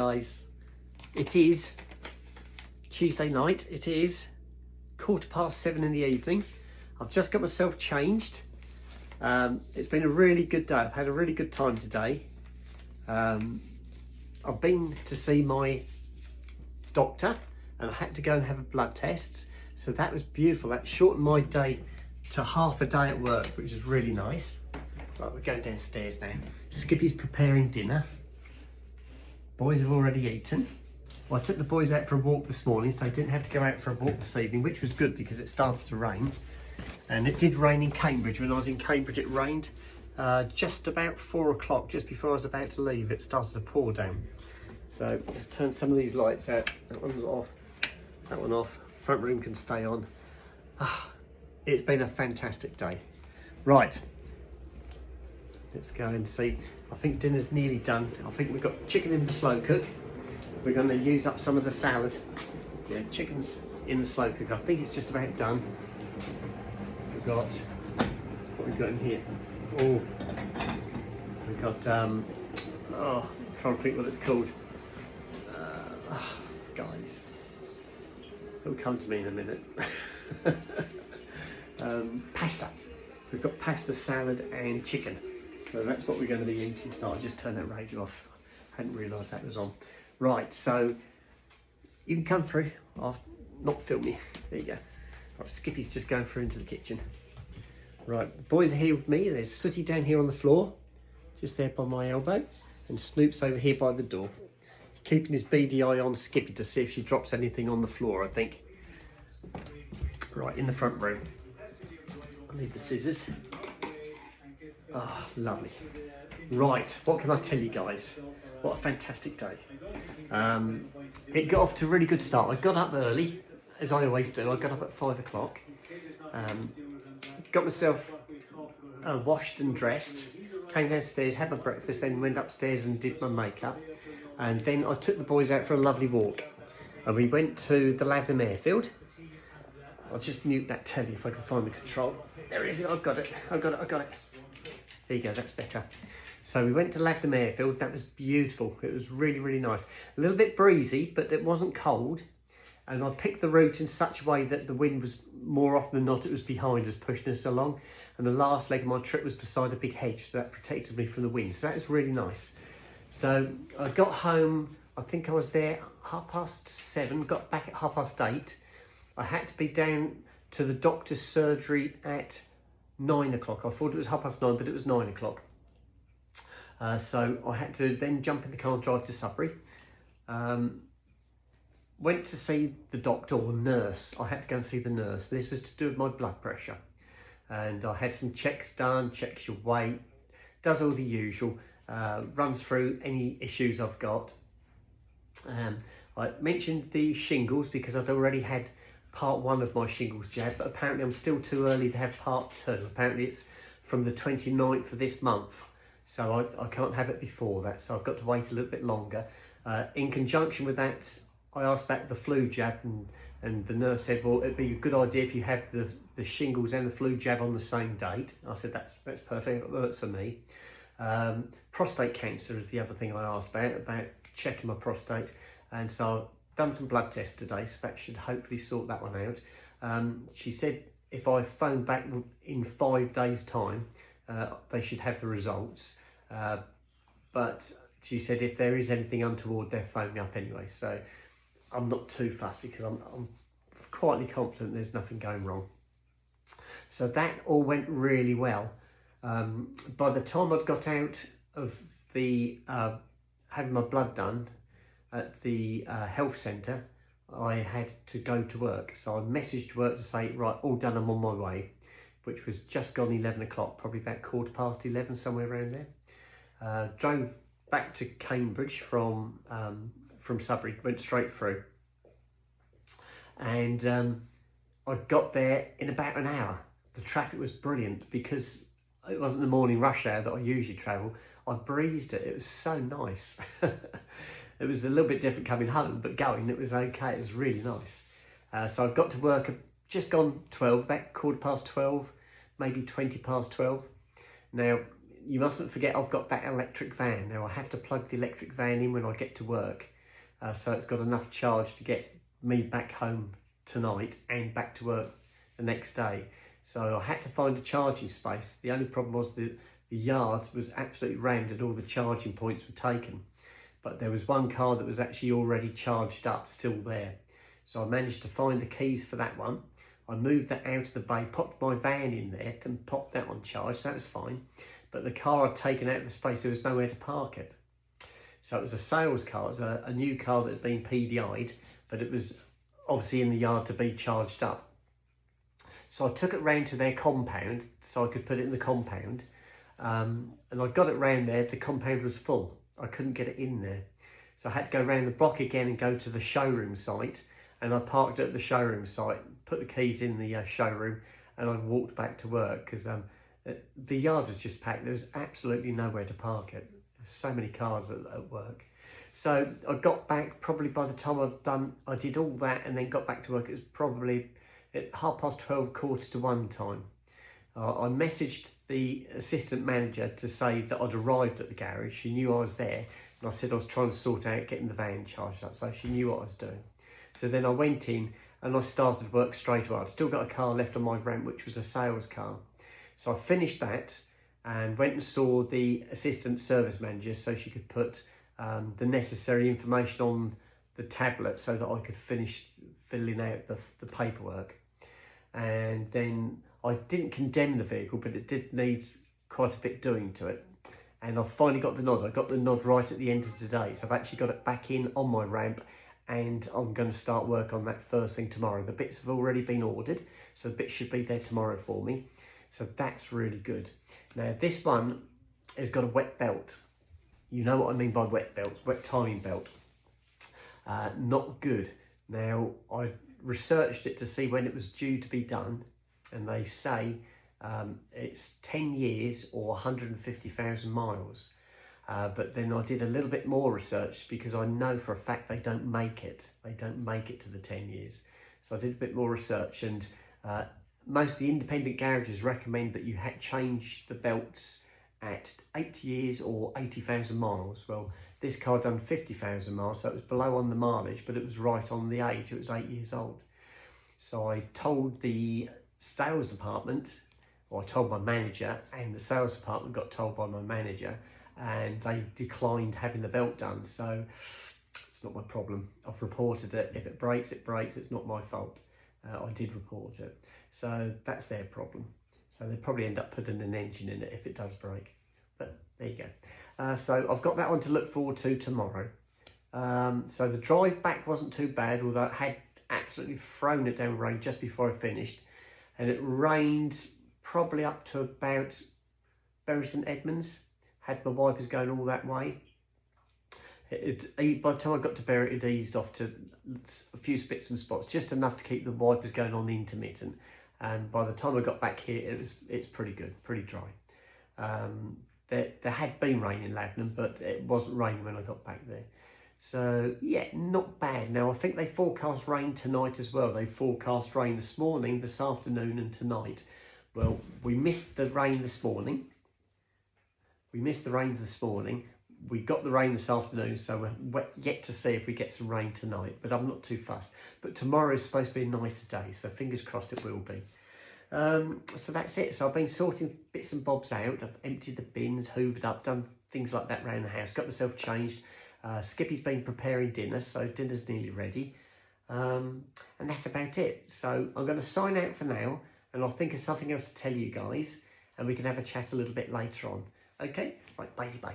Guys, it is Tuesday night. It is 7:15 in the evening. I've just got myself changed. It's been a really good day. I've had a really good time today. I've been to see my doctor and I had to go and have a blood test, so that was beautiful. That shortened my day to half a day at work, which is really nice. Right, we're going downstairs now. Skippy's preparing dinner. Boys have already eaten. Well, I took the boys out for a walk this morning, so they didn't have to go out for a walk this evening, which was good because it started to rain. And it did rain in Cambridge. When I was in Cambridge, it rained just about 4 o'clock, just before I was about to leave. It started to pour down. So let's turn some of these lights out. That one's off, that one off. Front room can stay on. It's been a fantastic day. Right, let's go and see. I think dinner's nearly done. I think we've got chicken in the slow cook. We're going to use up some of the salad. Yeah, chicken's in the slow cook. I think it's just about done. We've got, what we've got in here? Oh, we've got, I'm trying to think what it's called. Guys, it'll come to me in a minute. Pasta. We've got pasta, salad and chicken. So that's what we're going to be eating tonight. I just turned that radio off. I hadn't realised that was on. Right, so you can come through. I'll not film you. There you go. Right, Skippy's just going through into the kitchen. Right, the boys are here with me. There's Sooty down here on the floor, just there by my elbow, and Snoop's over here by the door, keeping his beady eye on Skippy to see if she drops anything on the floor, I think. Right, in the front room. I need the scissors. Lovely. Right, what can I tell you guys? What a fantastic day. It got off to a really good start. I got up early, as I always do. I got up at 5 o'clock. Got myself washed and dressed. Came downstairs, had my breakfast, then went upstairs and did my makeup. And then I took the boys out for a lovely walk. And we went to the Lavender Airfield. I'll just mute that telly if I can find the control. There it is, I've got it. There you go, that's better. So we went to Lavender Airfield. That was beautiful. It was really, really nice. A little bit breezy, but it wasn't cold. And I picked the route in such a way that the wind was, more often than not, it was behind us, pushing us along. And the last leg of my trip was beside a big hedge, so that protected me from the wind. So that was really nice. So I got home, I think I was there 7:30, got back at 8:30. I had to be down to the doctor's surgery at 9 o'clock. I thought it was 9:30, but it was 9 o'clock. So I had to then jump in the car and drive to Sudbury. Went to see the doctor or nurse. I had to go and see the nurse. This was to do with my blood pressure. And I had some checks done, checks your weight, does all the usual, runs through any issues I've got. I mentioned the shingles because I'd already had part 1 of my shingles jab, but apparently I'm still too early to have part 2. Apparently it's from the 29th of this month, so I can't have it before that, so I've got to wait a little bit longer. In conjunction with that, I asked about the flu jab, and the nurse said, well, it'd be a good idea if you have the shingles and the flu jab on the same date. I said, that's perfect, it works for me. Prostate cancer is the other thing I asked about checking my prostate, and so I've done some blood tests today, so that should hopefully sort that one out. She said if I phone back in 5 days' time, they should have the results. But she said if there is anything untoward, they'll phone me up anyway. So I'm not too fussed because I'm quietly confident there's nothing going wrong. So that all went really well. By the time I'd got out of the having my blood done at the health centre, I had to go to work. So I messaged work to say, right, all done, I'm on my way, which was just gone 11 o'clock, probably about 11:15, somewhere around there. Drove back to Cambridge from Sudbury, went straight through. And I got there in about an hour. The traffic was brilliant because it wasn't the morning rush hour that I usually travel. I breezed it. It was so nice. It was a little bit different coming home, but going, it was okay. It was really nice. So I got to work at just gone 12, about 12:15, maybe 12:20. Now, you mustn't forget I've got that electric van. Now I have to plug the electric van in when I get to work. So it's got enough charge to get me back home tonight and back to work the next day. So I had to find a charging space. The only problem was the yard was absolutely rammed and all the charging points were taken. But there was one car that was actually already charged up, still there. So I managed to find the keys for that one. I moved that out of the bay, popped my van in there and popped that on charge, so that was fine. But the car I'd taken out of the space, there was nowhere to park it. So it was a sales car, it was a new car that had been PDI'd, but it was obviously in the yard to be charged up. So I took it round to their compound so I could put it in the compound. And I got it round there, the compound was full. I couldn't get it in there. So I had to go around the block again and go to the showroom site. And I parked at the showroom site, put the keys in the showroom, and I walked back to work because the yard was just packed. There was absolutely nowhere to park it. There's so many cars at work. So I got back, probably by the time I did all that and then got back to work, it was probably at 12:30, 1:45 time. I messaged the assistant manager to say that I'd arrived at the garage. She knew I was there, and I said I was trying to sort out getting the van charged up, so she knew what I was doing. So then I went in and I started work straight away. I'd still got a car left on my ramp, which was a sales car. So I finished that and went and saw the assistant service manager so she could put the necessary information on the tablet so that I could finish filling out the paperwork. And then I didn't condemn the vehicle, but it did need quite a bit doing to it. And I finally got the nod. I got the nod right at the end of today. So I've actually got it back in on my ramp, and I'm going to start work on that first thing tomorrow. The bits have already been ordered, so the bits should be there tomorrow for me. So that's really good. Now this one has got a wet belt. You know what I mean by wet belt, wet timing belt. Not good. Now I researched it to see when it was due to be done, and they say it's 10 years or 150,000 miles. But then I did a little bit more research because I know for a fact they don't make it. They don't make it to the 10 years. So I did a bit more research, and most of the independent garages recommend that you change the belts at 8 years or 80,000 miles. Well, this car done 50,000 miles, so it was below on the mileage, but it was right on the age. It was 8 years old. So I told the sales department, or I told my manager, and the sales department got told by my manager, and they declined having the belt done. So it's not my problem. I've reported it. If it breaks, it breaks. It's not my fault. I did report it. So that's their problem. So they probably end up putting an engine in it if it does break. But there you go. So I've got that one to look forward to tomorrow. So the drive back wasn't too bad, although it had absolutely thrown it down rain just before I finished. And it rained probably up to about Bury St Edmunds. Had my wipers going all that way. By the time I got to Bury, it eased off to a few spits and spots, just enough to keep the wipers going on intermittent. And by the time I got back here, it's pretty good, pretty dry. There had been rain in Lavenham, but it wasn't raining when I got back there. So yeah, not bad. Now I think they forecast rain tonight as well. They forecast rain this morning, this afternoon and tonight. Well, we missed the rain this morning. We got the rain this afternoon, so we're yet to see if we get some rain tonight, but I'm not too fussed. But tomorrow is supposed to be a nicer day, so fingers crossed it will be. So that's it. So I've been sorting bits and bobs out. I've emptied the bins, hoovered up, done things like that around the house, got myself changed. Skippy's been preparing dinner, so dinner's nearly ready. And that's about it. So I'm going to sign out for now, and I'll think of something else to tell you guys, and we can have a chat a little bit later on. Okay, right, bye.